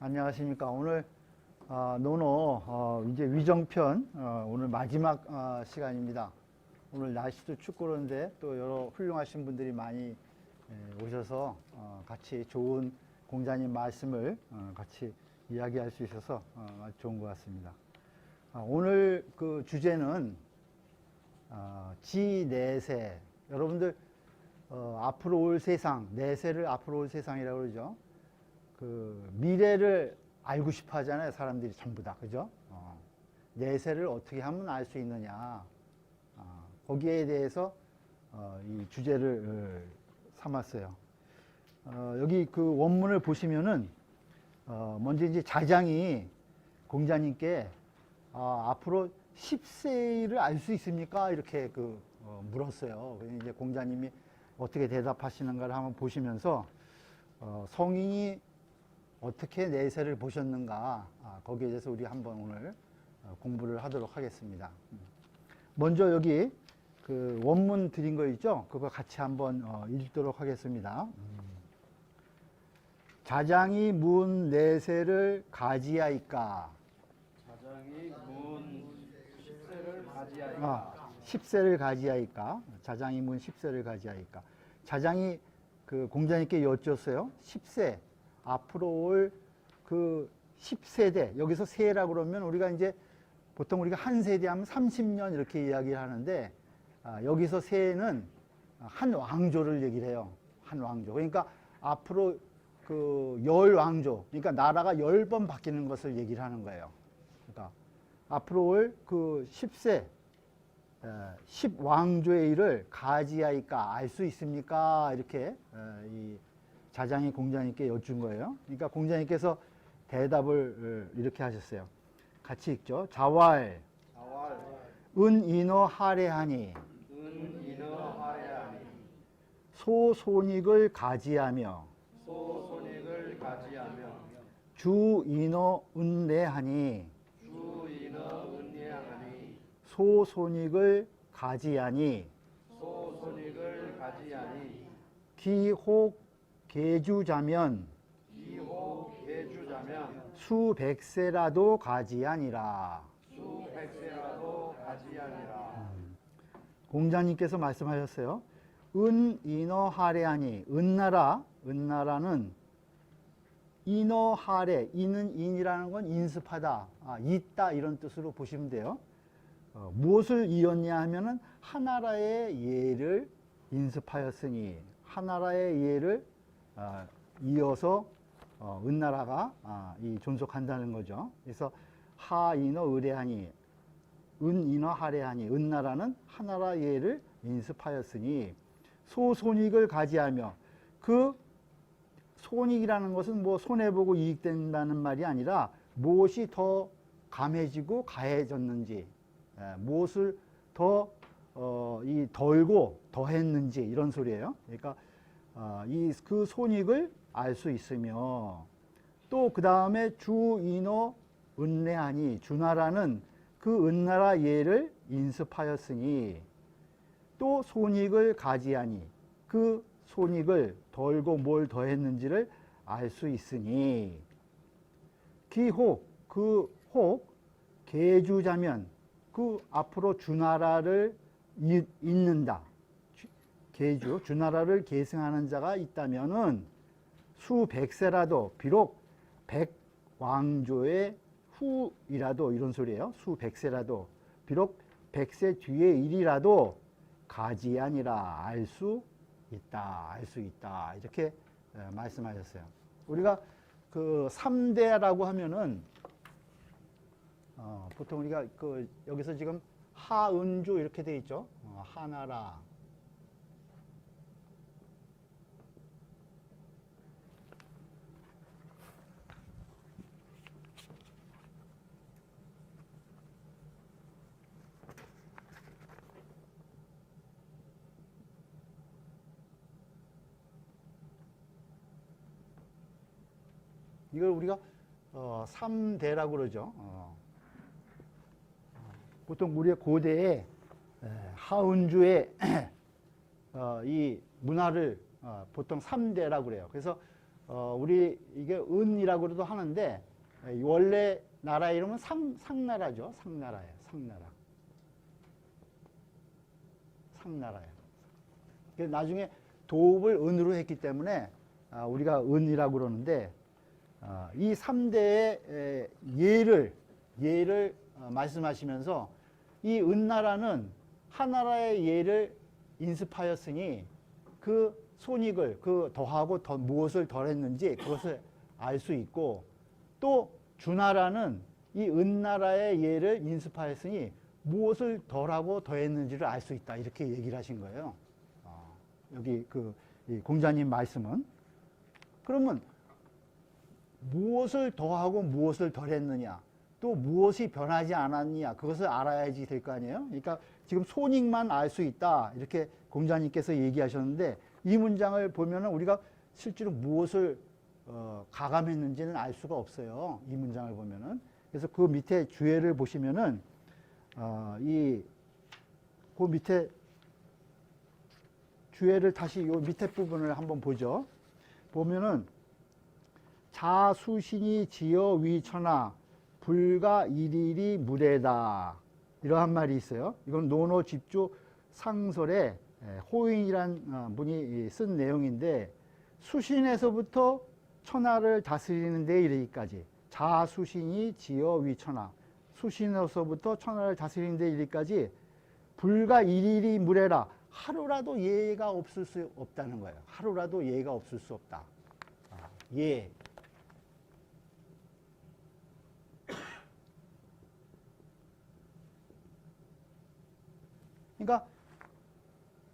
안녕하십니까. 오늘 논어 이제 위정편 오늘 마지막 시간입니다. 오늘 날씨도 춥고 그런데 또 여러 훌륭하신 분들이 많이 오셔서 같이 좋은 공자님 말씀을 같이 이야기할 수 있어서 아주 좋은 것 같습니다. 오늘 그 주제는 지내세. 여러분들 앞으로 올 세상, 내세를 앞으로 올 세상이라고 그러죠. 그 미래를 알고 싶어 하잖아요. 사람들이 전부 다. 그죠? 내세를 어떻게 하면 알 수 있느냐. 거기에 대해서 이 주제를 삼았어요. 여기 그 원문을 보시면은 먼저 이제 자장이 공자님께 앞으로 10세를 알 수 있습니까? 이렇게 물었어요. 이제 공자님이 어떻게 대답하시는가를 한번 보시면서 성인이 어떻게 내세를 보셨는가, 거기에 대해서 우리 한번 오늘 공부를 하도록 하겠습니다. 먼저 여기 그 원문 드린 거 있죠? 그거 같이 한번 읽도록 하겠습니다. 자장이 문 내세를 가지하이까. 자장이 문 10세를 가지하이까. 10세를 가지하이까. 자장이 문 10세를 가지하이까. 자장이 그 공자님께 여쭈었어요. 10세. 앞으로 올 그 10세대, 여기서 세라고 그러면 우리가 이제 보통 우리가 한 세대 하면 30년 이렇게 이야기를 하는데, 여기서 세는 한 왕조를 얘기를 해요. 한 왕조. 그러니까 앞으로 그 10왕조, 그러니까 나라가 10번 바뀌는 것을 얘기를 하는 거예요. 그러니까 앞으로 올 그 10세, 10왕조의 일을 가지하이까, 알 수 있습니까? 이렇게 이 자장이 공자님께 여쭌 거예요. 그러니까 공자님께서 대답을 이렇게 하셨어요. 같이 읽죠. 자왈 은인어 하래하니 은인어 하래하니 소손익을 가지하며 소손익을 가지하며 주인어 은내하니 주인어 은혜하니 소손익을 가지하니 소손익을 가지하니 기혹 계주자면 기호 계주자면 수백세라도 가지하니라. 수백세라도 가지하니라. 공자님께서 말씀하셨어요. 은인어 하래하니, 은나라는 인어 하래, 인은 인이라는 건 인습하다, 있다 이런 뜻으로 보시면 돼요. 무엇을 이었냐 하면은 하나라의 예를 인습하였으니, 하나라의 예를 이어서 은나라가 이 존속한다는 거죠. 그래서 하인어 의례하니, 은인어 하래하니, 은나라는 하나라 예를 인습하였으니 소손익을 가지하며, 그 손익이라는 것은 뭐 손해보고 이익된다는 말이 아니라 무엇이 더 감해지고 가해졌는지, 무엇을 더 이 덜고 더했는지 이런 소리예요. 그러니까 그 손익을 알 수 있으며, 또 그 다음에 주인어 은내하니, 주나라는 그 은나라 예를 인습하였으니, 또 손익을 가지하니, 그 손익을 덜고 뭘 더했는지를 알 수 있으니, 기혹, 그 혹, 계주자면, 그 앞으로 주나라를 잇는다. 계주, 주나라를 계승하는 자가 있다면은 수백세라도, 비록 백왕조의 후이라도, 이런 소리예요. 수백세라도, 비록 100세 뒤의 일이라도 가지하니라, 알 수 있다, 알 수 있다, 이렇게 말씀하셨어요. 우리가 그 3대라고 하면은 보통 우리가 여기서 지금 하은조 이렇게 돼 있죠. 하나라, 이걸 우리가 3대라고 그러죠. 보통 우리의 고대에 하은주의 이 문화를 보통 3대라고 그래요. 그래서 우리 이게 은이라고도 하는데 원래 나라 이름은 상나라죠. 상나라예요. 상나라예요. 나중에 도읍을 은으로 했기 때문에 우리가 은이라고 그러는데 이 3대의 예를 말씀하시면서 이 은나라는 하나라의 예를 인습하였으니 그 손익을 그 더하고 무엇을 덜했는지 그것을 알 수 있고, 또 주나라는 이 은나라의 예를 인습하였으니 무엇을 덜하고 더했는지를 알 수 있다, 이렇게 얘기를 하신 거예요. 여기 이 공자님 말씀은. 그러면 무엇을 더하고 무엇을 덜했느냐, 또 무엇이 변하지 않았느냐, 그것을 알아야지 될 거 아니에요. 그러니까 지금 손익만 알 수 있다, 이렇게 공자님께서 얘기하셨는데, 이 문장을 보면은 우리가 실제로 무엇을 가감했는지는 알 수가 없어요, 이 문장을 보면은. 그래서 그 밑에 주해를 보시면은 그 밑에 주해를 다시 요 밑에 부분을 한번 보죠. 보면은 자수신이 지어 위천하 불가 일일이 무례다, 이러한 말이 있어요. 이건 논어 집주 상설에 호인이란 분이 쓴 내용인데, 수신에서부터 천하를 다스리는 데 이르기까지, 자수신이 지어 위천하, 수신에서부터 천하를 다스리는 데 이르기까지 불가 일일이 무례라, 하루라도 예가 없을 수 없다는 거예요. 하루라도 예가 없을 수 없다. 예. 그러니까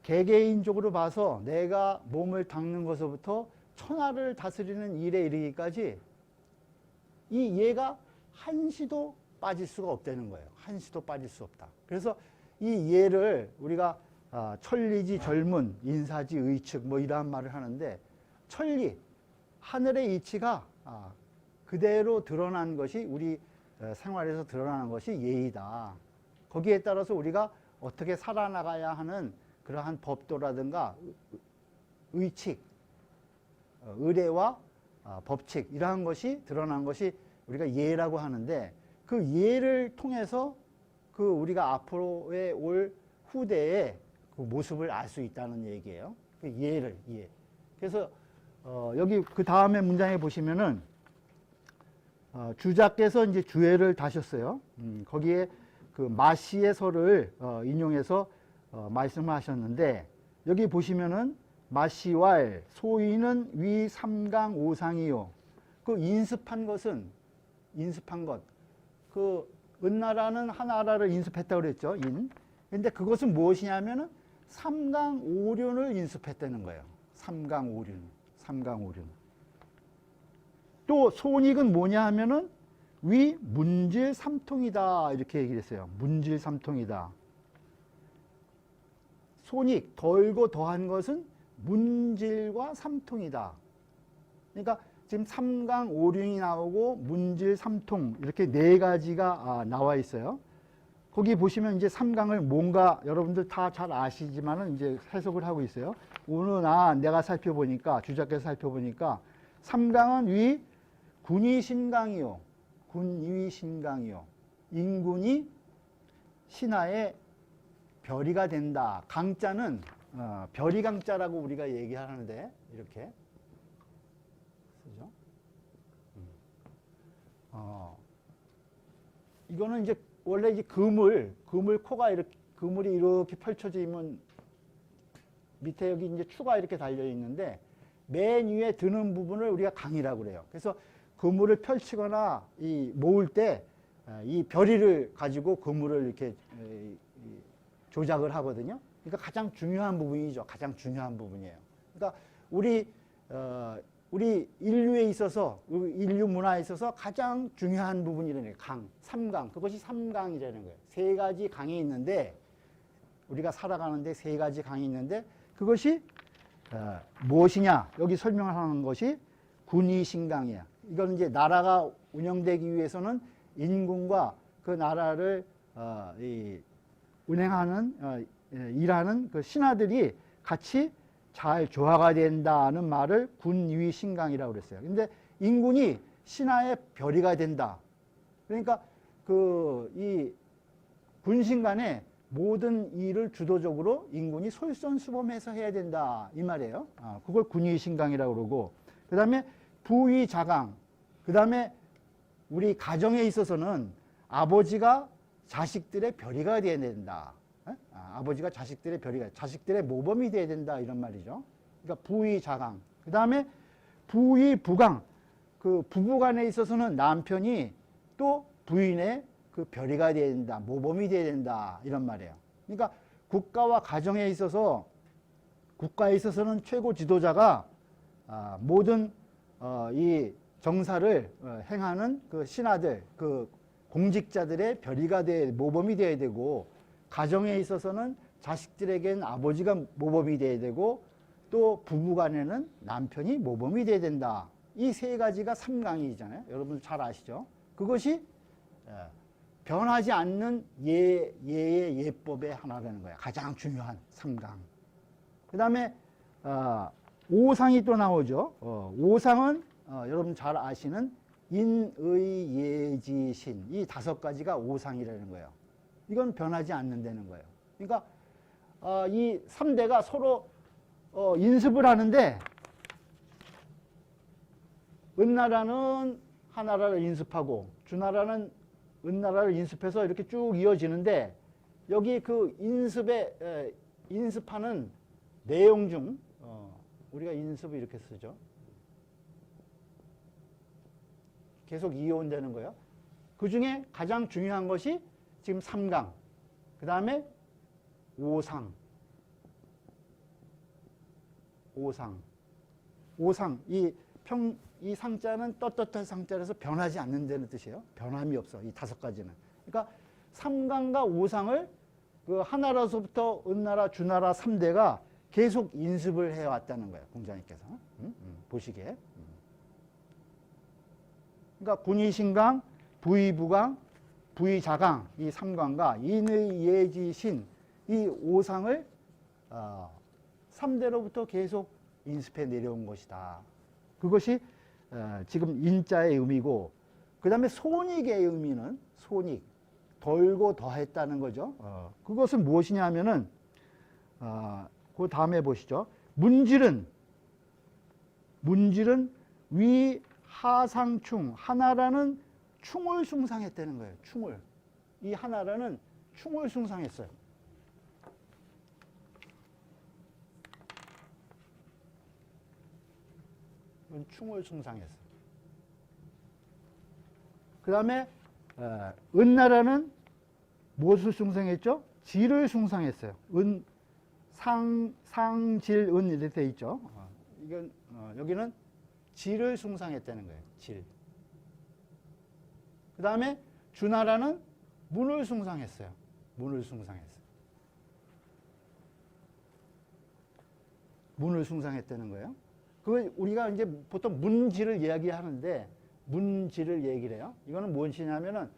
개개인적으로 봐서 내가 몸을 닦는 것부터 천하를 다스리는 일에 이르기까지 이 예가 한시도 빠질 수가 없다는 거예요. 한시도 빠질 수 없다. 그래서 이 예를 우리가 천리지 젊은, 인사지 의측, 뭐 이러한 말을 하는데, 천리, 하늘의 이치가 그대로 드러난 것이, 우리 생활에서 드러나는 것이 예의다. 거기에 따라서 우리가 어떻게 살아나가야 하는 그러한 법도라든가 의칙, 의례와 법칙, 이러한 것이 드러난 것이 우리가 예라고 하는데, 그 예를 통해서 그 우리가 앞으로의 올 후대의 그 모습을 알 수 있다는 얘기예요. 그 예를, 예. 그래서 여기 그 다음에 문장에 보시면은 주자께서 이제 주해를 다셨어요. 거기에 그 마씨의 설을 인용해서 말씀하셨는데, 여기 보시면은 마씨왈 소위는 위 삼강 오상이요. 그 인습한 것, 그 은나라는 하나라를 인습했다고 그랬죠. 근데 그것은 무엇이냐면은 삼강오륜을 인습했다는 거예요. 삼강오륜. 또 손익은 뭐냐 하면은 위 문질 삼통이다, 이렇게 얘기를 했어요. 문질 삼통이다. 손익, 덜고 더한 것은 문질과 삼통이다. 그러니까 지금 삼강오륜이 나오고 문질 삼통, 이렇게 네 가지가 나와 있어요. 거기 보시면 이제 삼강을 뭔가 여러분들 다 잘 아시지만은 이제 해석을 하고 있어요. 오늘 내가 살펴보니까, 주자께서 살펴보니까 삼강은 위 군이 신강이요. 군위 신강이요. 인군이 신하의 별이가 된다. 강자는 별이 강자라고 우리가 얘기하는데, 이렇게 쓰죠. 이거는 이제 원래 이제 그물 코가 이렇게, 그물이 이렇게 펼쳐지면 밑에 여기 이제 추가 이렇게 달려 있는데, 맨 위에 드는 부분을 우리가 강이라고 그래요. 그래서 그물을 펼치거나 모을 때 이 별이를 가지고 그물을 이렇게 조작을 하거든요. 그러니까 가장 중요한 부분이죠. 가장 중요한 부분이에요. 그러니까 우리 인류에 있어서, 인류 문화에 있어서 가장 중요한 부분이라는 강, 삼강. 그것이 삼강이라는 거예요. 세 가지 강이 있는데, 우리가 살아가는데 세 가지 강이 있는데, 그것이 무엇이냐? 여기 설명을 하는 것이 군위 신강이야. 이건 이제 나라가 운영되기 위해서는 인군과 그 나라를 운행하는 일하는 그 신하들이 같이 잘 조화가 된다는 말을 군위 신강이라고 그랬어요. 근데 인군이 신하의 별이가 된다. 그러니까 그 이 군신 간에 모든 일을 주도적으로 인군이 솔선수범해서 해야 된다 이 말이에요. 그걸 군위 신강이라고 그러고, 그 다음에 부위 자강, 그 다음에 우리 가정에 있어서는 아버지가 자식들의 별이가 돼야 된다. 아버지가 자식들의 별이가, 자식들의 모범이 돼야 된다 이런 말이죠. 그러니까 부위 자강. 그 다음에 부위 부강. 그 부부간에 있어서는 남편이 또 부인의 그 별이가 돼야 된다, 모범이 돼야 된다 이런 말이에요. 그러니까 국가와 가정에 있어서, 국가에 있어서는 최고 지도자가 모든 이 정사를 행하는 그 신하들, 그 공직자들의 별이가 모범이 돼야 되고, 가정에 있어서는 자식들에겐 아버지가 모범이 돼야 되고, 또 부부간에는 남편이 모범이 돼야 된다. 이 세 가지가 삼강이잖아요. 여러분 잘 아시죠? 그것이 변하지 않는 예의 예법의 하나라는 거예요. 가장 중요한 삼강. 그 다음에 오상이 또 나오죠. 오상은 여러분 잘 아시는 인의 예지신, 이 다섯 가지가 오상이라는 거예요. 이건 변하지 않는다는 거예요. 그러니까 이 3대가 서로 인습을 하는데, 은나라는 하나라를 인습하고 주나라는 은나라를 인습해서 이렇게 쭉 이어지는데, 여기 그 인습하는 내용 중 우리가 인습을 이렇게 쓰죠. 계속 이어온다는 거예요. 그 중에 가장 중요한 것이 지금 삼강, 그 다음에 오상. 이 상자는 떳떳한 상자라서 변하지 않는다는 뜻이에요. 변함이 없어, 이 다섯 가지는. 그러니까 삼강과 오상을 그 하나라서부터 은나라, 주나라 3대가 계속 인습을 해왔다는 거예요. 공자님께서. 보시기에. 그러니까 군위신강, 부위부강, 부위자강, 이 삼강과 인의 예지신, 이 오상을 3대로부터 계속 인습해 내려온 것이다. 그것이 지금 인자의 의미고, 그 다음에 손익의 의미는 손익, 덜고 더했다는 거죠. 그것은 무엇이냐 하면은 그 다음에 보시죠. 문질은 위 하상충, 하나라는 충을 숭상했다는 거예요. 충을. 이 하나라는 충을 숭상했어요. 충을 숭상했어요. 그 다음에 은나라는 무엇을 숭상했죠? 질을 숭상했어요. 상질은 이렇게 돼 있죠. 이건 여기는 질을 숭상했다는 거예요. 질. 그 다음에 주나라는 문을 숭상했어요. 문을 숭상했어요. 문을 숭상했다는 거예요. 그 우리가 이제 보통 문질을 이야기하는데, 문질을 얘기를 해요. 이거는 무엇이냐면은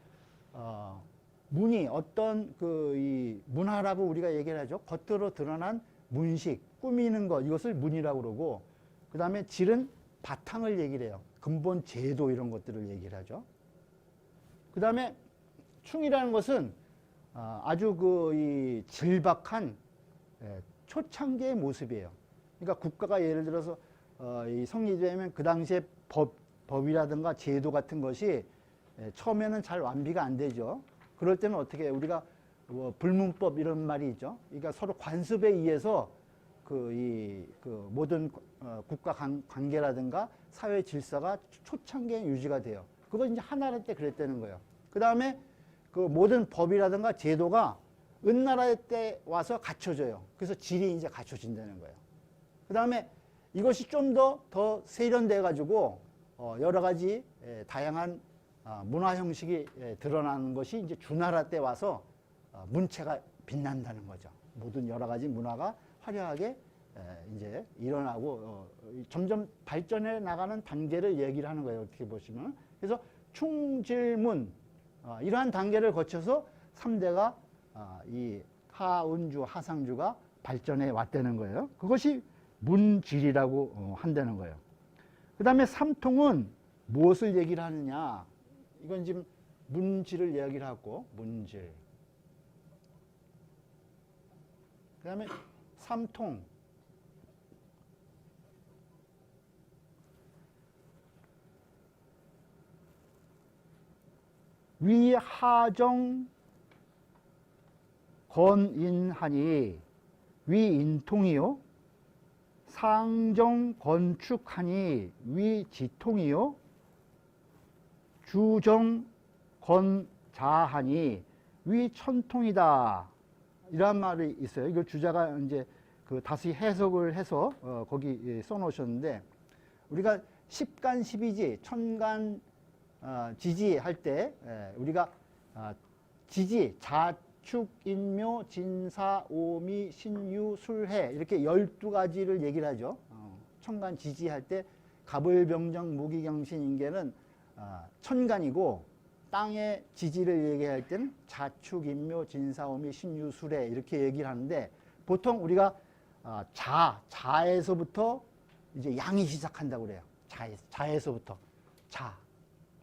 문이 어떤 이 문화라고 우리가 얘기를 하죠. 겉으로 드러난 문식, 꾸미는 것, 이것을 문이라고 그러고, 그 다음에 질은 바탕을 얘기를 해요. 근본 제도 이런 것들을 얘기를 하죠. 그 다음에 충이라는 것은 아주 이 질박한 초창기의 모습이에요. 그러니까 국가가 예를 들어서 이 성리되면 그 당시에 법이라든가 제도 같은 것이 처음에는 잘 완비가 안 되죠. 그럴 때는 어떻게 해요? 우리가 불문법 이런 말이 있죠. 그러니까 서로 관습에 의해서 그 모든 국가 관계라든가 사회 질서가 초창기에 유지가 돼요. 그건 이제 한나라 때 그랬다는 거예요. 그 다음에 그 모든 법이라든가 제도가 은나라 때 와서 갖춰져요. 그래서 질이 이제 갖춰진다는 거예요. 그 다음에 이것이 좀 더 세련돼 가지고 여러 가지 다양한 문화 형식이 드러나는 것이 이제 주나라 때 와서 문체가 빛난다는 거죠. 모든 여러 가지 문화가 화려하게 이제 일어나고 점점 발전해 나가는 단계를 얘기를 하는 거예요. 어떻게 보시면. 그래서 충질문, 이러한 단계를 거쳐서 3대가 이 하은주, 하상주가 발전해 왔다는 거예요. 그것이 문질이라고 한다는 거예요. 그 다음에 삼통은 무엇을 얘기를 하느냐. 이건 지금 문질을 이야기를 하고, 문질. 그 다음에 삼통. 위하정 건인하니 위인통이요. 상정 건축하니 위지통이요. 주정 건자하니 위천통이다. 이런 말이 있어요. 이걸 주자가 이제 그 다시 해석을 해서 거기 써 놓으셨는데, 우리가 십간 십이지, 천간 지지 할 때 우리가 지지, 자축, 인묘, 진사, 오미, 신유, 술해 이렇게 12가지를 얘기를 하죠. 천간 지지 할 때 갑을병정, 무기경신, 인계는 천간이고, 땅의 지지를 얘기할 때는 자축, 인묘, 진사, 오미, 신유, 술해 이렇게 얘기를 하는데, 보통 우리가 자에서부터 이제 양이 시작한다고 그래요. 자에서부터 자.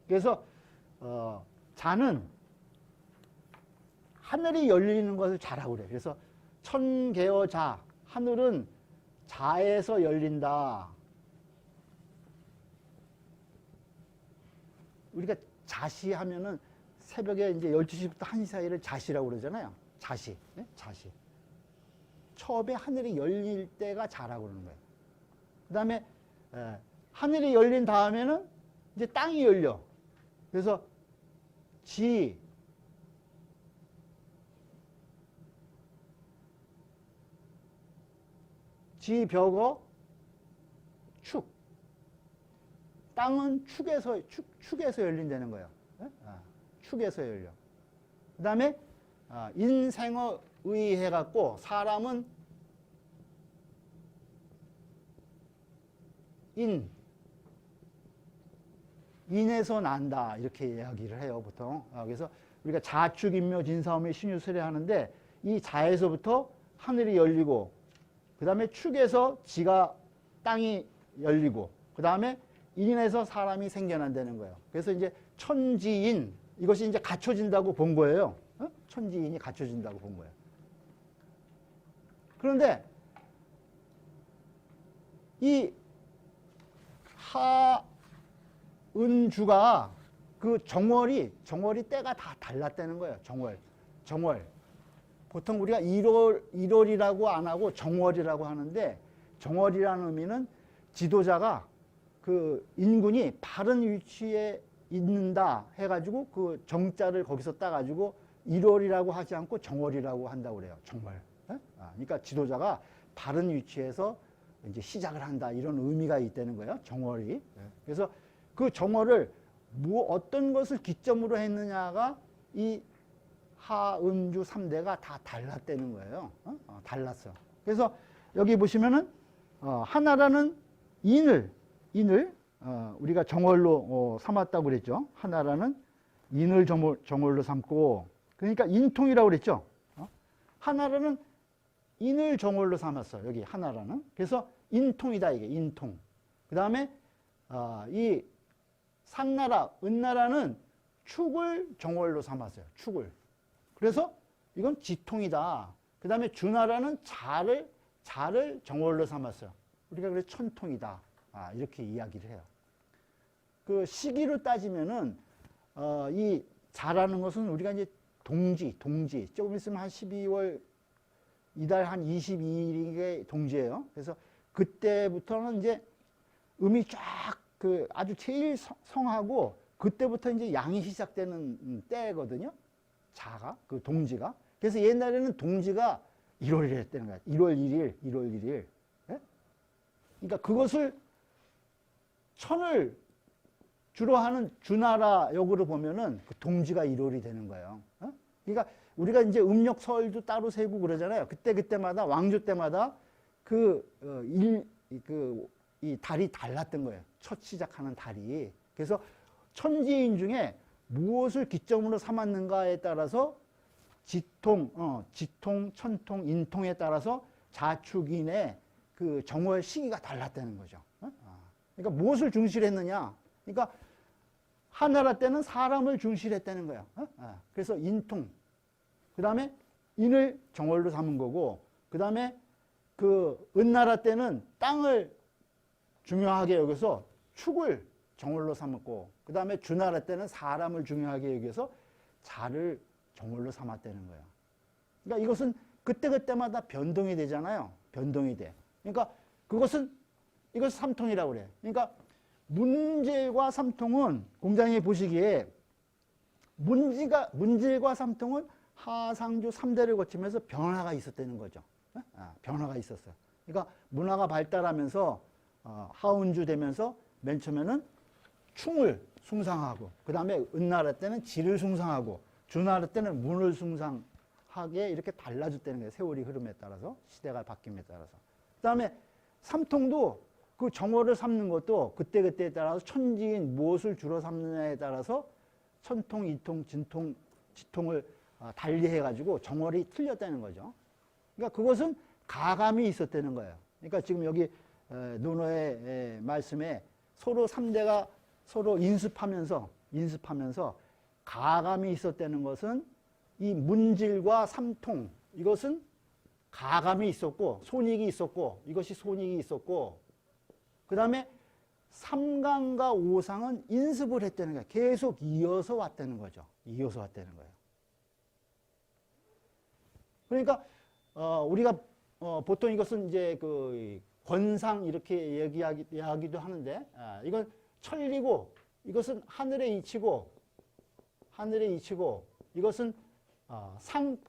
그래서 자는 하늘이 열리는 것을 자라고 그래요. 그래서 천개어자, 하늘은 자에서 열린다. 우리가 자시 하면은 새벽에 이제 12시부터 1시 사이를 자시라고 그러잖아요. 자시. 네? 자시. 처음에 하늘이 열릴 때가 자라고 그러는 거예요. 그 다음에 하늘이 열린 다음에는 이제 땅이 열려. 그래서 지벽어 축. 땅은 축에서 열린다는 거예요. 축에서 열려. 그 다음에 인생어 의해갖고 사람은 인에서 난다 이렇게 이야기를 해요 보통. 그래서 우리가 자축, 인묘, 진사오미, 신유술해 하는데, 이 자에서부터 하늘이 열리고, 그 다음에 축에서 지가 땅이 열리고, 그 다음에 인에서 사람이 생겨난다는 거예요. 그래서 이제 천지인, 이것이 이제 갖춰진다고 본 거예요. 천지인이 갖춰진다고 본 거예요. 그런데 이 하은주가 그 정월이 때가 다 달랐다는 거예요. 정월. 보통 우리가 1월이라고 안 하고 정월이라고 하는데, 정월이라는 의미는 지도자가 그 인군이 바른 위치에 있는다 해가지고 그 정자를 거기서 따가지고 1월이라고 하지 않고 정월이라고 한다고 그래요. 정월. 그러니까 지도자가 바른 위치에서 이제 시작을 한다, 이런 의미가 있다는 거예요. 정월이. 그래서 그 정월을 어떤 것을 기점으로 했느냐가 이 하은주 3대가 다 달랐다는 거예요. 달랐어. 그래서 여기 보시면은 하나라는 인을 우리가 정월로 삼았다고 그랬죠. 하나라는 인을 정월로 삼고, 그러니까 인통이라고 그랬죠. 하나라는 인을 정월로 삼았어. 여기 하나라는. 그래서 인통이다, 이게 인통. 그 다음에 이 상나라, 은나라는 축을 정월로 삼았어요. 축을. 그래서 이건 지통이다. 그 다음에 주나라는 자를 정월로 삼았어요. 우리가 그래서 천통이다. 이렇게 이야기를 해요. 그 시기로 따지면은 이 자라는 것은 우리가 이제 동지 조금 있으면 한 12월 이달 한 22일이 동지예요. 그래서 그때부터는 이제 음이 쫙 그 아주 제일 성하고, 그때부터 이제 양이 시작되는 때거든요. 자가, 그 동지가. 그래서 옛날에는 동지가 1월이라 했다는 거야. 1월 1일. 예? 그러니까 그것을 천을 주로 하는 주나라 역으로 보면은 그 동지가 1월이 되는 거예요. 그러니까 우리가 이제 음력설도 따로 세고 그러잖아요. 그때마다 왕조 때마다 이 달이 달랐던 거예요. 첫 시작하는 달이. 그래서 천지인 중에 무엇을 기점으로 삼았는가에 따라서 지통, 천통, 인통에 따라서 자축인의 그 정월 시기가 달랐다는 거죠. 그러니까 무엇을 중시했느냐? 그러니까 한나라 때는 사람을 중시했다는 거야. 그래서 인통, 그 다음에 인을 정월로 삼은 거고, 그 다음에 그 은나라 때는 땅을 중요하게 여겨서 축을 정월로 삼았고, 그 다음에 주나라 때는 사람을 중요하게 여겨서 자를 정월로 삼았다는 거야. 그러니까 이것은 그때그때마다 변동이 되잖아요. 변동이 돼. 그러니까 이것은 삼통이라고 그래. 그러니까 문질과 삼통은 공자님이 보시기에 문질과 삼통은 하상주 3대를 거치면서 변화가 있었다는 거죠. 변화가 있었어요. 그러니까 문화가 발달하면서 하운주 되면서 맨 처음에는 충을 숭상하고, 그 다음에 은나라 때는 지를 숭상하고, 주나라 때는 문을 숭상하게 이렇게 달라졌다는 거예요. 세월이 흐름에 따라서, 시대가 바뀜에 따라서. 그 다음에 삼통도 그 정월을 삼는 것도 그때그때에 따라서 천지인 무엇을 주로 삼느냐에 따라서 천통, 이통, 진통, 지통을 달리해가지고 정월이 틀렸다는 거죠. 그러니까 그것은 가감이 있었다는 거예요. 그러니까 지금 여기 논어의 말씀에 서로 3대가 서로 인습하면서 가감이 있었다는 것은 이 문질과 삼통, 이것은 가감이 있었고 손익이 있었고, 이것이 손익이 있었고, 그 다음에 삼강과 오상은 인습을 했다는 거예요. 계속 이어서 왔다는 거죠. 이어서 왔다는 거예요. 그러니까 우리가 보통 이것은 이제 그 권상 이렇게 얘기하기도 하는데, 이건 천리고, 이것은 하늘에 이치고, 이것은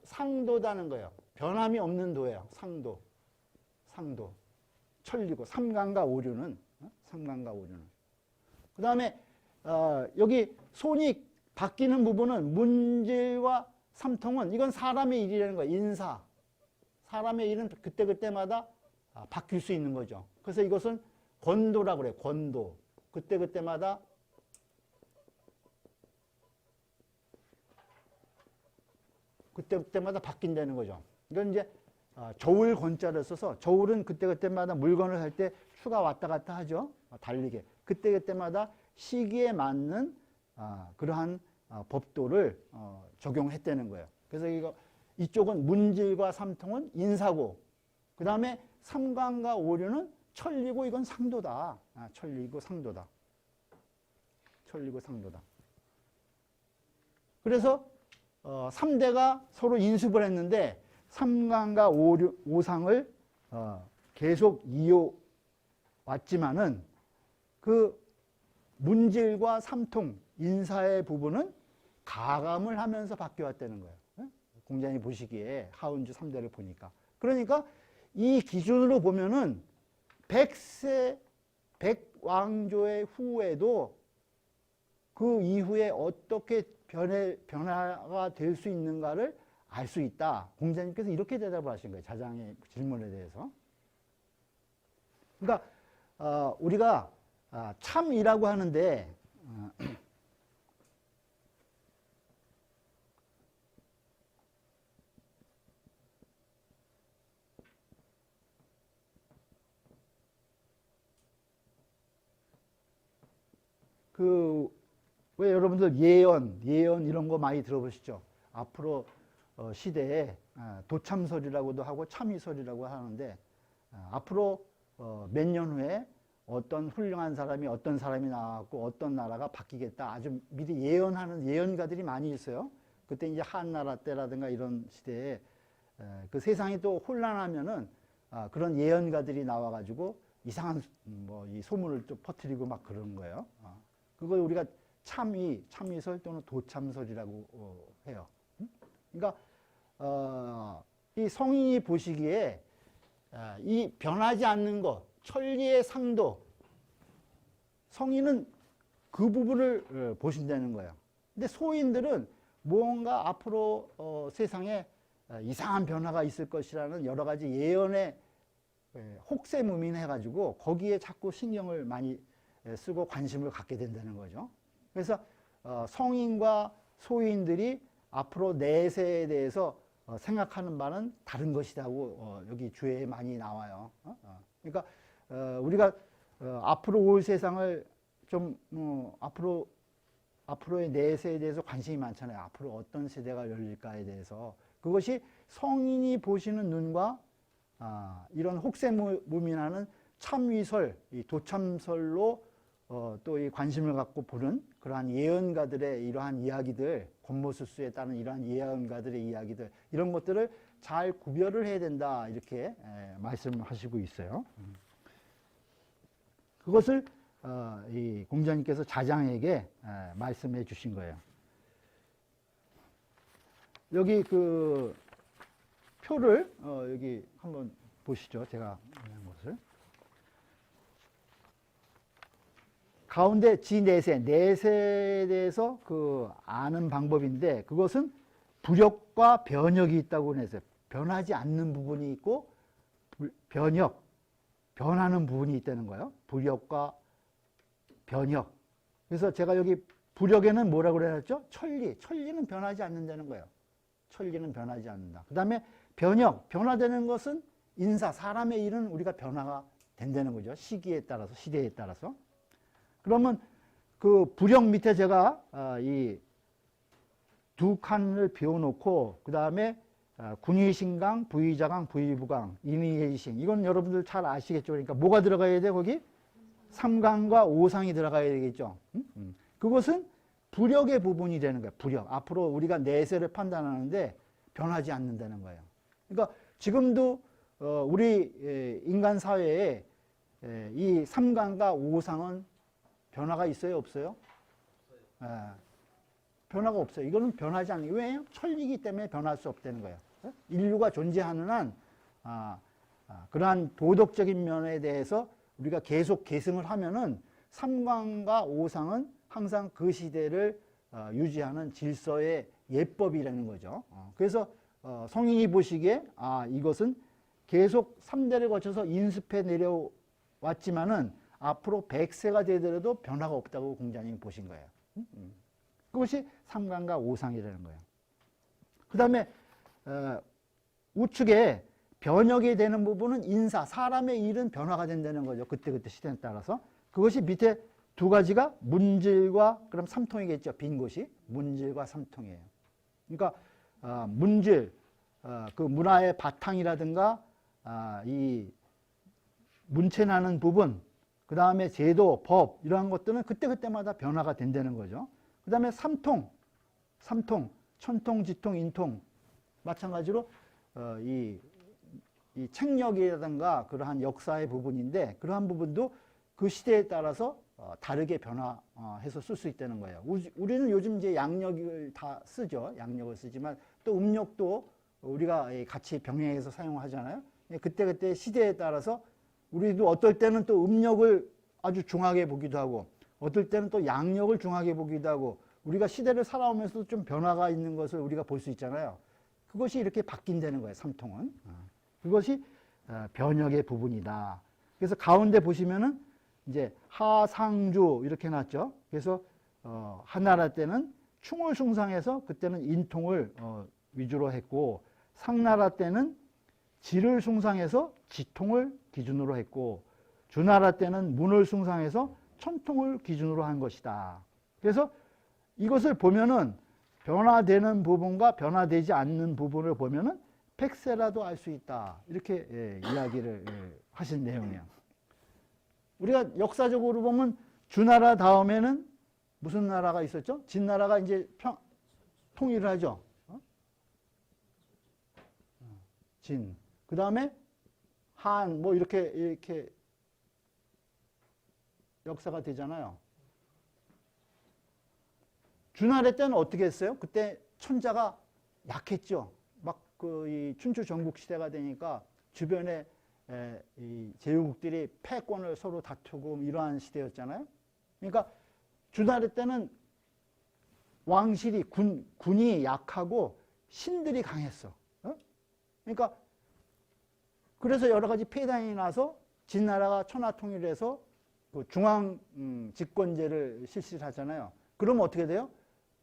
상도다는 거예요. 변함이 없는 도예요. 상도. 천리고, 삼강과 오류는. 그 다음에 여기 손이 바뀌는 부분은 문질과 삼통은 이건 사람의 일이라는 거예요. 인사. 사람의 일은 그때그때마다 바뀔 수 있는 거죠. 그래서 이것은 권도라고 그래요. 권도. 그때그때마다 바뀐다는 거죠. 이건 이제 저울 권자를 써서, 저울은 그때그때마다 물건을 할 때 수가 왔다 갔다 하죠. 달리게. 그때그때마다 시기에 맞는 그러한 법도를 적용했다는 거예요. 그래서 이쪽은 문질과 삼통은 인사고, 그 다음에 삼강과 오류는 천리고, 이건 상도다. 천리고 상도다. 그래서 3대가 서로 인습을 했는데 삼강과 오상을 계속 이어왔지만은 그 문질과 삼통, 인사의 부분은 가감을 하면서 바뀌어왔다는 거예요. 공자님 보시기에 하운주 3대를 보니까. 그러니까 이 기준으로 보면은 백왕조의 후에도 그 이후에 어떻게 변화가 될 수 있는가를 알 수 있다. 공자님께서 이렇게 대답을 하신 거예요. 자장의 질문에 대해서. 그러니까 우리가 참이라고 하는데 왜 여러분들 예언 이런 거 많이 들어보시죠? 앞으로 시대에 도참설이라고도 하고 참이설이라고 하는데, 앞으로 몇 년 후에 어떤 훌륭한 사람이 어떤 사람이 나왔고 어떤 나라가 바뀌겠다, 아주 미리 예언하는 예언가들이 많이 있어요. 그때 이제 한나라 때라든가 이런 시대에 그 세상이 또 혼란하면은 그런 예언가들이 나와가지고 이상한 이 소문을 또 퍼뜨리고 막 그런 거예요. 그걸 우리가 참이설 또는 도참설이라고 해요. 그러니까 이 성인이 보시기에 이 변하지 않는 것, 천리의 상도, 성인은 그 부분을 보신다는 거예요. 근데 소인들은 무언가 앞으로 세상에 이상한 변화가 있을 것이라는 여러 가지 예언에 혹세무민해가지고 거기에 자꾸 신경을 많이 쓰고 관심을 갖게 된다는 거죠. 그래서 성인과 소인들이 앞으로 내세에 대해서 생각하는 바는 다른 것이라고 여기 주에 많이 나와요. 그러니까 우리가 앞으로 올 세상을 좀 앞으로의 내세에 대해서 관심이 많잖아요. 앞으로 어떤 세대가 열릴까에 대해서. 그것이 성인이 보시는 눈과 이런 혹세무민하는 참위설, 이 도참설로 또 이 관심을 갖고 보는 그러한 예언가들의 이러한 이야기들, 권모술수에 따른 이러한 예언가들의 이야기들, 이런 것들을 잘 구별을 해야 된다, 이렇게 말씀하시고 있어요. 그것을 이 공자님께서 자장에게 말씀해 주신 거예요. 여기 그 표를 여기 한번 보시죠. 제가 한 것을. 가운데 지내세, 내세에 대해서 그 아는 방법인데, 그것은 부력과 변혁이 있다고 해서 변하지 않는 부분이 있고 변혁, 변하는 부분이 있다는 거예요. 부력과 변혁. 그래서 제가 여기 부력에는 뭐라고 그랬죠? 천리. 천리는 변하지 않는다는 거예요. 천리는 변하지 않는다. 그 다음에 변혁, 변화되는 것은 인사, 사람의 일은 우리가 변화가 된다는 거죠. 시기에 따라서, 시대에 따라서. 그러면 그 부력 밑에 제가 이 두 칸을 비워놓고, 그 다음에 군의신강, 부의자강, 부의부강, 인의해이신. 이건 여러분들 잘 아시겠죠? 그러니까 뭐가 들어가야 돼, 거기? 삼강과 오상이 들어가야 되겠죠? 그것은 부력의 부분이 되는 거예요. 부력. 앞으로 우리가 내세를 판단하는데 변하지 않는다는 거예요. 그러니까 지금도 우리 인간 사회에 이 삼강과 오상은 변화가 있어요, 없어요? 변화가 없어요. 이거는 변하지 않는 게 왜요? 천리이기 때문에 변할 수 없다는 거예요. 인류가 존재하는 한 그러한 도덕적인 면에 대해서 우리가 계속 계승을 하면은 삼강과 오상은 항상 그 시대를 유지하는 질서의 예법이라는 거죠. 그래서 성인이 보시기에 이것은 계속 3대를 거쳐서 인습해 내려왔지만은 앞으로 100세가 되더라도 변화가 없다고 공자님이 보신 거예요. 그것이 삼강과 오상이라는 거예요. 그 다음에 우측에 변혁이 되는 부분은 인사, 사람의 일은 변화가 된다는 거죠. 그때그때 시대에 따라서. 그것이 밑에 두 가지가 문질과 그럼 삼통이겠죠. 빈 곳이. 문질과 삼통이에요. 그러니까 문질, 그 문화의 바탕이라든가 이 문체나는 부분, 그 다음에 제도, 법 이러한 것들은 그때그때마다 변화가 된다는 거죠. 그 다음에 삼통, 천통, 지통, 인통. 마찬가지로 이 책력이라든가 그러한 역사의 부분인데, 그러한 부분도 그 시대에 따라서 다르게 변화해서 쓸 수 있다는 거예요. 우리는 요즘 이제 양력을 다 쓰죠. 양력을 쓰지만 또 음력도 우리가 같이 병행해서 사용하잖아요. 그때 시대에 따라서 우리도 어떨 때는 또 음력을 아주 중하게 보기도 하고, 어떨 때는 또 양력을 중하게 보기도 하고, 우리가 시대를 살아오면서도 좀 변화가 있는 것을 우리가 볼 수 있잖아요. 그것이 이렇게 바뀐다는 거예요, 삼통은. 그것이 변혁의 부분이다. 그래서 가운데 보시면은 이제 하상주 이렇게 놨죠. 그래서 한나라 때는 충을 숭상해서 그때는 인통을 위주로 했고, 상나라 때는 지를 숭상해서 지통을 기준으로 했고, 주나라 때는 문을 숭상해서 천통을 기준으로 한 것이다. 그래서 이것을 보면은 변화되는 부분과 변화되지 않는 부분을 보면은 100세라도 알 수 있다. 이렇게 이야기를 하신 내용이에요. 우리가 역사적으로 보면 주나라 다음에는 무슨 나라가 있었죠? 진나라가 이제 통일을 하죠. 진. 그 다음에 한, 뭐 이렇게 역사가 되잖아요. 주나라 때는 어떻게 했어요? 그때 천자가 약했죠. 막 이 춘추 전국 시대가 되니까 주변에 이 제후국들이 패권을 서로 다투고 이러한 시대였잖아요. 그러니까 주나라 때는 왕실이 군이 약하고 신들이 강했어. 그러니까 그래서 여러 가지 폐단이 나서 진나라가 천하통일을 해서 그 중앙 집권제를 실시를 하잖아요. 그러면 어떻게 돼요?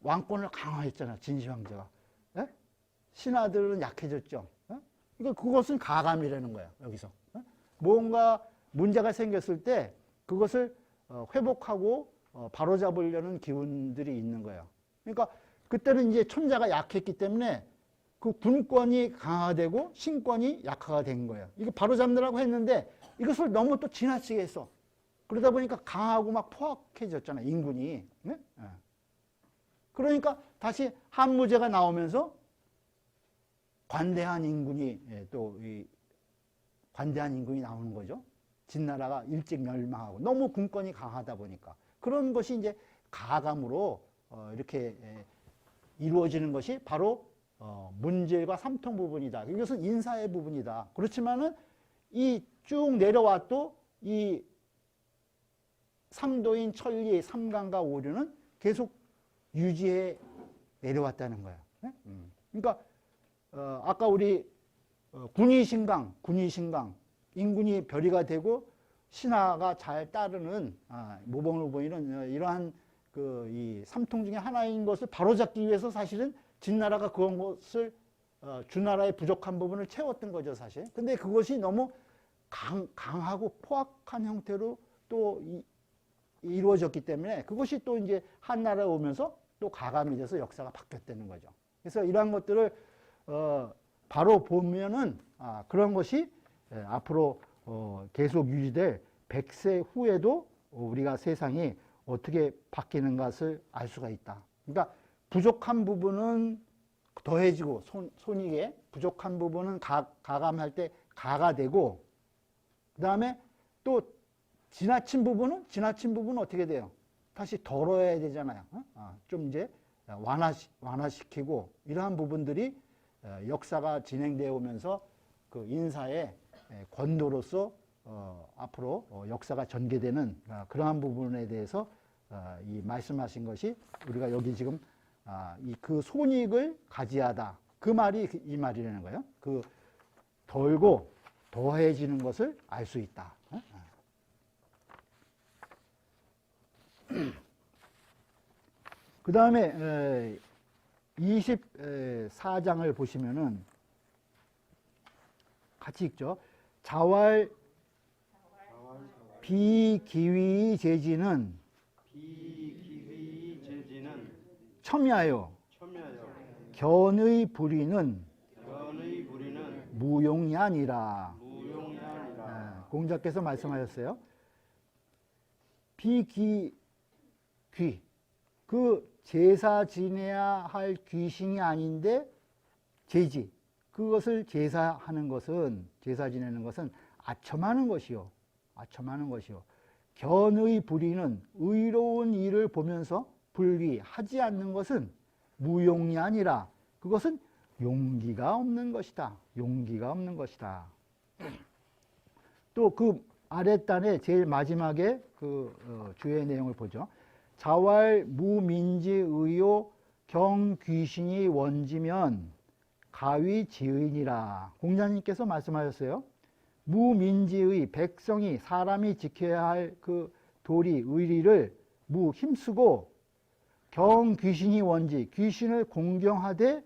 왕권을 강화했잖아요. 진시황제가. 신하들은 약해졌죠. 그러니까 그것은 가감이라는 거예요. 여기서. 뭔가 문제가 생겼을 때 그것을 회복하고 바로잡으려는 기운들이 있는 거예요. 그러니까 그때는 이제 천자가 약했기 때문에 그 군권이 강화되고 신권이 약화가 된 거예요. 이거 바로잡느라고 했는데 이것을 너무 또 지나치게 했어. 그러다 보니까 강하고 막 포악해졌잖아요, 인군이. 네? 그러니까 다시 한무제가 나오면서 관대한 인군이 또 관대한 인군이 나오는 거죠. 진나라가 일찍 멸망하고 너무 군권이 강하다 보니까 그런 것이 이제 가감으로 이렇게 이루어지는 것이 바로 문질과 삼통 부분이다. 이것은 인사의 부분이다. 그렇지만은 이 쭉 내려와도 이 삼도인 천리, 삼강과 오류는 계속 유지해 내려왔다는 거예요. 그러니까 아까 우리 군의신강, 인군이 별이가 되고 신하가 잘 따르는 모범을 보이는 이러한 이 삼통 중에 하나인 것을 바로잡기 위해서 사실은 진나라가 그런 것을 주나라의 부족한 부분을 채웠던 거죠, 사실. 근데 그것이 너무 강하고 포악한 형태로 또 이루어졌기 때문에 그것이 또 이제 한나라에 오면서 또 가감이 돼서 역사가 바뀌었다는 거죠. 그래서 이러한 것들을 바로 보면은 그런 것이 앞으로 계속 유지될 100세 후에도 우리가 세상이 어떻게 바뀌는 것을 알 수가 있다. 그러니까 부족한 부분은 더해지고 손익에 부족한 부분은 가감할 때 가가 되고 그 다음에 또 지나친 부분은 어떻게 돼요? 다시 덜어야 되잖아요. 좀 이제 완화시키고 이러한 부분들이 역사가 진행되어 오면서 그 인사의 권도로서 앞으로 역사가 전개되는 그러한 부분에 대해서 이 말씀하신 것이 우리가 여기 지금 그 손익을 가지하다 그 말이 이 말이라는 거예요. 그 덜고 더해지는 것을 알 수 있다. 그 다음에 24장을 보시면은 같이 읽죠. 자왈 비기위 제지는 첨야요 견의 불의는 무용이 아니라. 공자께서 말씀하셨어요. 비귀 그 제사 지내야 할 귀신이 아닌데 제지 그것을 제사 지내는 것은 아첨하는 것이요. 견의 불의는 의로운 일을 보면서 불의하지 않는 것은 무용이 아니라 그것은 용기가 없는 것이다. 또 그 아랫단에 제일 마지막에 그 주의 내용을 보죠. 자왈 무민지의요 경귀신이 원지면 가위지의니라. 공자님께서 말씀하셨어요. 무민지의 백성이 사람이 지켜야 할 그 도리 의리를 힘쓰고 경귀신이 원지 귀신을 공경하되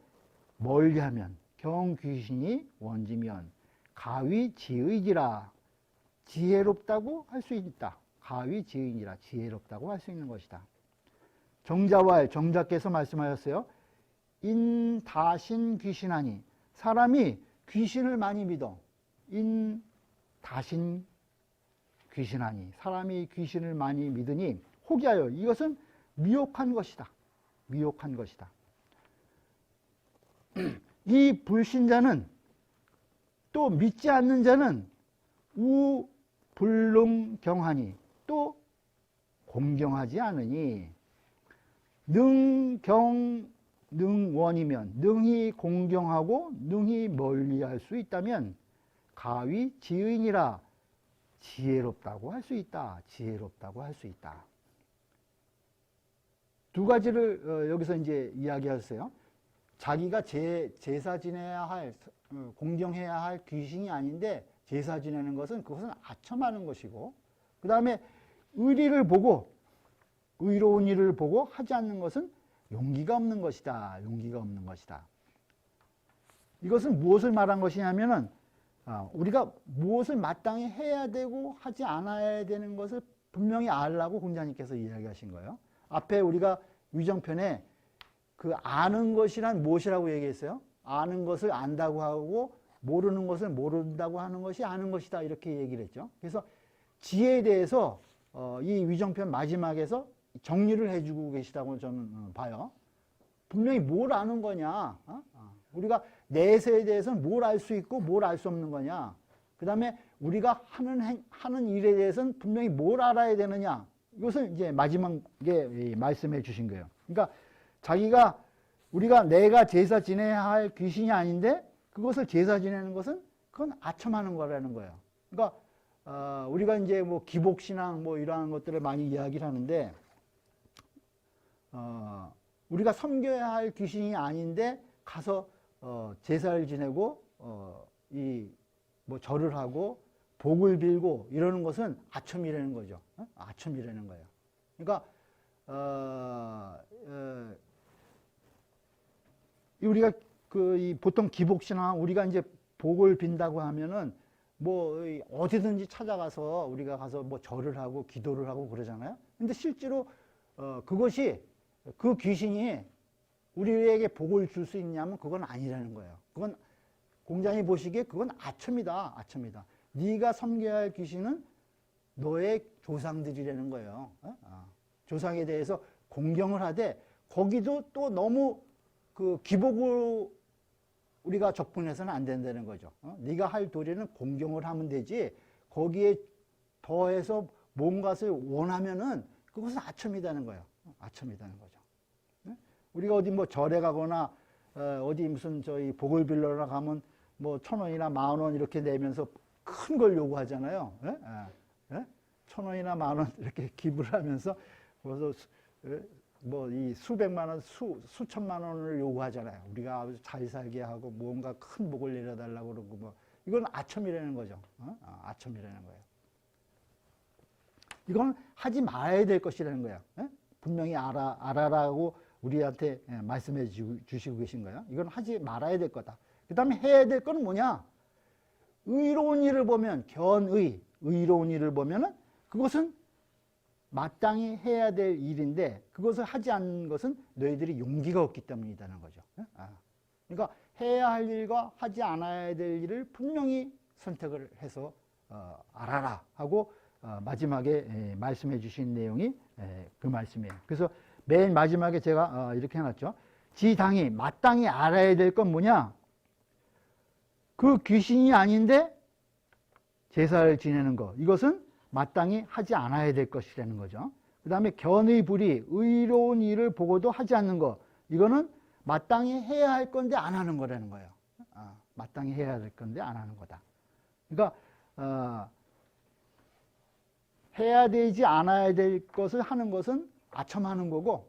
멀리하면 경귀신이 원지면 가위지의니라. 지혜롭다고 할 수 있다. 가위지의니라. 지혜롭다고 할 수 있는 것이다. 정자께서 말씀하셨어요. 인다신 귀신하니 사람이 귀신을 많이 믿어. 인다신 귀신하니 사람이 귀신을 많이 믿으니 혹여하여 이것은 미혹한 것이다. 이 불신자는 또 믿지 않는 자는 우불능경하니 또 공경하지 않으니 능원이면 능히 공경하고 능히 멀리할 수 있다면 가위지의니라. 지혜롭다고 할 수 있다. 두 가지를 여기서 이제 이야기하셨어요. 자기가 제사 지내야 할 공경해야 할 귀신이 아닌데 제사 지내는 것은 그것은 아첨하는 것이고 그 다음에 의리를 보고 의로운 일을 보고 하지 않는 것은 용기가 없는 것이다. 이것은 무엇을 말한 것이냐면은 우리가 무엇을 마땅히 해야 되고 하지 않아야 되는 것을 분명히 알라고 공자님께서 이야기하신 거예요. 앞에 우리가 위정편에 그 아는 것이란 무엇이라고 얘기했어요? 아는 것을 안다고 하고 모르는 것을 모른다고 하는 것이 아는 것이다, 이렇게 얘기를 했죠. 그래서 지혜에 대해서 이 위정편 마지막에서 정리를 해주고 계시다고 저는 봐요. 분명히 뭘 아는 거냐, 우리가 내세에 대해서는 뭘 알 수 있고 뭘 알 수 없는 거냐, 그 다음에 우리가 하는 일에 대해서는 분명히 뭘 알아야 되느냐, 이것을 이제 마지막에 말씀해 주신 거예요. 그러니까 우리가 내가 제사 지내야 할 귀신이 아닌데 그것을 제사 지내는 것은 그건 아첨하는 거라는 거예요. 그러니까 우리가 이제 뭐 기복신앙 뭐 이러한 것들을 많이 이야기를 하는데 우리가 섬겨야 할 귀신이 아닌데 가서 제사를 지내고 뭐 절을 하고 복을 빌고 이러는 것은 아첨이라는 거죠. 아첨이라는 거예요. 그러니까 우리가 보통 기복신앙, 우리가 이제 복을 빈다고 하면은 뭐 어디든지 찾아가서 우리가 가서 뭐 절을 하고 기도를 하고 그러잖아요. 근데 실제로 그것이 그 귀신이 우리에게 복을 줄 수 있냐면 그건 아니라는 거예요. 그건 공자님 보시기에 그건 아첨이다, 아첨이다. 네가 섬겨야 할 귀신은 너의 조상들이라는 거예요. 조상에 대해서 공경을 하되 거기도 또 너무 그 기복으로 우리가 접근해서는 안 된다는 거죠. 네가 할 도리는 공경을 하면 되지 거기에 더해서 뭔가를 원하면은 그것은 아첨이라는 거예요. 아첨이라는 거죠. 우리가 어디 뭐 절에 가거나 어디 무슨 저희 복을 빌러라 가면 뭐 1,000원이나 10,000원 이렇게 내면서 큰 걸 요구하잖아요. 1,000원이나 10,000원 이렇게 기부를 하면서 그래서 뭐 이 수백만 원, 수천만 원을 요구하잖아요. 우리가 아주 잘 살게 하고 뭔가 큰 복을 내려달라고 그러고 뭐 이건 아첨이라는 거죠. 아첨이라는 거예요. 이건 하지 말아야 될 것이라는 거예요. 분명히 알아라고 우리한테 말씀해 주시고 계신 거예요. 이건 하지 말아야 될 거다. 그 다음에 해야 될 거는 뭐냐? 의로운 일을 보면 의로운 일을 보면은 그것은 마땅히 해야 될 일인데 그것을 하지 않는 것은 너희들이 용기가 없기 때문이라는 거죠. 그러니까 해야 할 일과 하지 않아야 될 일을 분명히 선택을 해서 알아라 하고 마지막에 말씀해 주신 내용이 그 말씀이에요. 그래서 맨 마지막에 제가 이렇게 해놨죠. 지당이 마땅히 알아야 될 건 뭐냐? 그 귀신이 아닌데 제사를 지내는 거, 이것은 마땅히 하지 않아야 될 것이라는 거죠. 그 다음에 견의 불의, 의로운 일을 보고도 하지 않는 거, 이거는 마땅히 해야 할 건데 안 하는 거라는 거예요. 마땅히 해야 될 건데 안 하는 거다. 그러니까 해야 되지 않아야 될 것을 하는 것은 아첨하는 거고,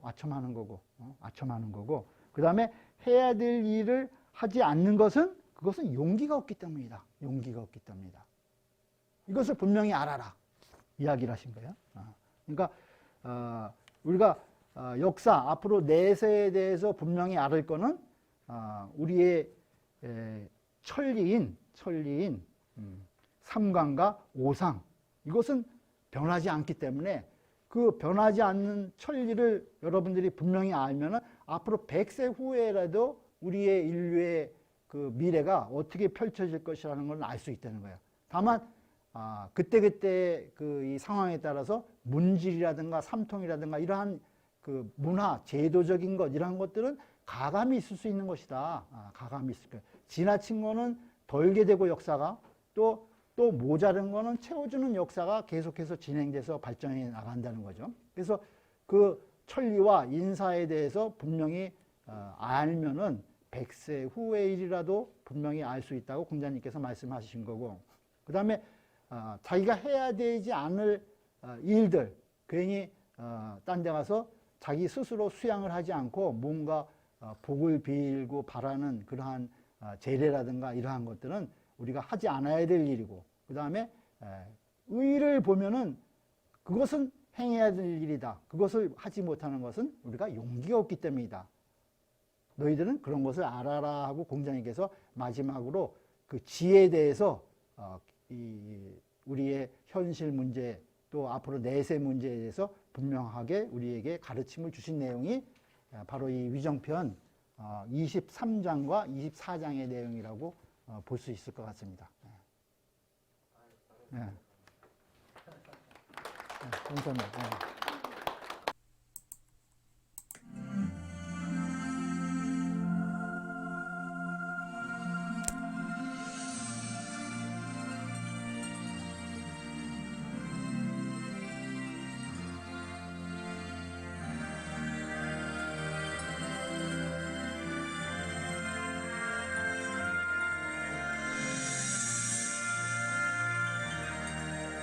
그 다음에 해야 될 일을 하지 않는 것은 그것은 용기가 없기 때문이다. 용기가 없기 때문이다. 이것을 분명히 알아라. 이야기를 하신 거예요. 그러니까 우리가 역사 앞으로 내세에 대해서 분명히 알을 거는 우리의 천리인 삼강과 오상, 이것은 변하지 않기 때문에 그 변하지 않는 천리를 여러분들이 분명히 알면은 앞으로 100세 후에라도 우리의 인류의 그 미래가 어떻게 펼쳐질 것이라는 걸 알 수 있다는 거예요. 다만 그때그때 그 이 상황에 따라서 문질이라든가 삼통이라든가 이러한 그 문화, 제도적인 것, 이러한 것들은 가감이 있을 수 있는 것이다. 가감이 있을 거예요. 지나친 거는 덜게 되고 역사가 또 모자른 거는 채워주는 역사가 계속해서 진행돼서 발전해 나간다는 거죠. 그래서 그 천리와 인사에 대해서 분명히 알면은 100세 후의 일이라도 분명히 알 수 있다고 공자님께서 말씀하신 거고, 그 다음에 자기가 해야 되지 않을 일들, 괜히 딴 데 가서 자기 스스로 수양을 하지 않고 뭔가 복을 빌고 바라는 그러한 제례라든가 이러한 것들은 우리가 하지 않아야 될 일이고, 그 다음에 의를 보면은 그것은 행해야 될 일이다. 그것을 하지 못하는 것은 우리가 용기가 없기 때문이다. 너희들은 그런 것을 알아라 하고 공자님께서 마지막으로 그 지혜에 대해서 우리의 현실 문제 또 앞으로 내세 문제에 대해서 분명하게 우리에게 가르침을 주신 내용이 바로 이 위정편 23장과 24장의 내용이라고 볼 수 있을 것 같습니다. 네. 감사합니다.